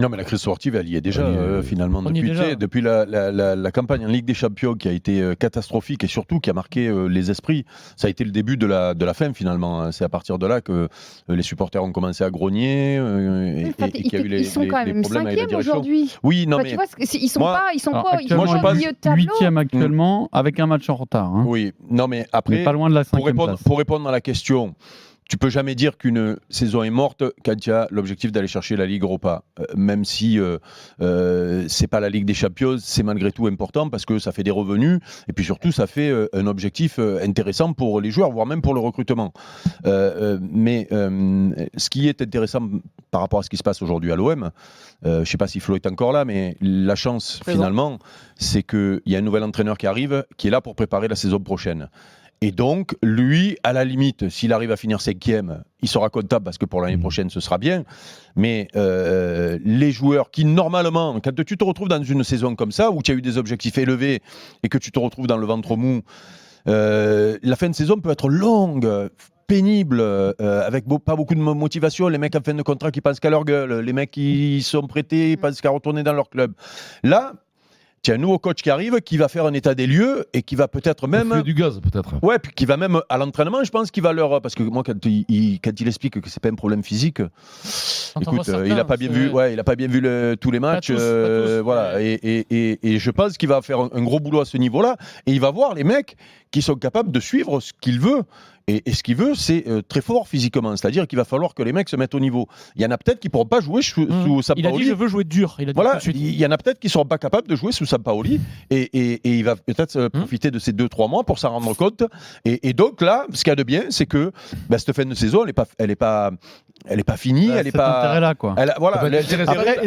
Non, mais la crise sportive, elle y est déjà, finalement, on y est déjà. depuis la campagne en Ligue des Champions qui a été catastrophique et surtout qui a marqué les esprits. Ça a été le début de la fin, finalement. C'est à partir de là que les supporters ont commencé à grogner et qu'il y a eu Ils sont quand les même problèmes avec la 5e direction. aujourd'hui. Oui, non, Enfin, mais tu vois, ils sont moi- pas, ils sont Alors, quoi, ils sont actuellement, pas au je milieu de tableau. 8e actuellement, avec un match en retard. Hein. oui, non, mais Mais après, pas loin de la 5e place. pour répondre à la question, tu peux jamais dire qu'une saison est morte quand il y a l'objectif d'aller chercher la Ligue Europa. Même si c'est pas la Ligue des Champions, c'est malgré tout important parce que ça fait des revenus et puis surtout ça fait un objectif intéressant pour les joueurs, voire même pour le recrutement. Mais ce qui est intéressant par rapport à ce qui se passe aujourd'hui à l'OM, je sais pas si Flo est encore là, mais la chance finalement, c'est qu'il y a un nouvel entraîneur qui arrive, qui est là pour préparer la saison prochaine. Et donc, lui, à la limite, s'il arrive à finir 5e, il sera comptable parce que pour l'année prochaine, ce sera bien. Mais les joueurs qui, normalement, quand tu te retrouves dans une saison comme ça, où tu as eu des objectifs élevés et que tu te retrouves dans le ventre mou, la fin de saison peut être longue, pénible, avec pas beaucoup de motivation. Les mecs en fin de contrat qui pensent qu'à leur gueule, les mecs qui sont prêtés pensent qu'à retourner dans leur club. Là, tu as un nouveau coach qui arrive, qui va faire un état des lieux et qui va peut-être même... du gaz, peut-être. Ouais, puis qui va même à l'entraînement, je pense qu'il va leur... Parce que moi, quand il explique que c'est pas un problème physique, écoute, il a pas bien vu, il a pas bien vu tous les matchs, Pas tous, voilà. ouais. Et je pense qu'il va faire un gros boulot à ce niveau-là, et il va voir les mecs qui sont capables de suivre ce qu'il veut. Et ce qu'il veut, c'est très fort physiquement. C'est-à-dire qu'il va falloir que les mecs se mettent au niveau. Il y en a peut-être qui ne pourront pas jouer sous Sampaoli. Il a dit je veux jouer dur. Il a dit Voilà, tout de suite. il y en a peut-être qui ne seront pas capables de jouer sous Sampaoli. Et il va peut-être profiter de ces 2-3 mois pour s'en rendre compte. Et donc là, ce qu'il y a de bien, c'est que cette fin de saison, elle n'est pas finie. Cet intérêt-là, quoi. Voilà, Ça peut être intéressant. l'intérêt-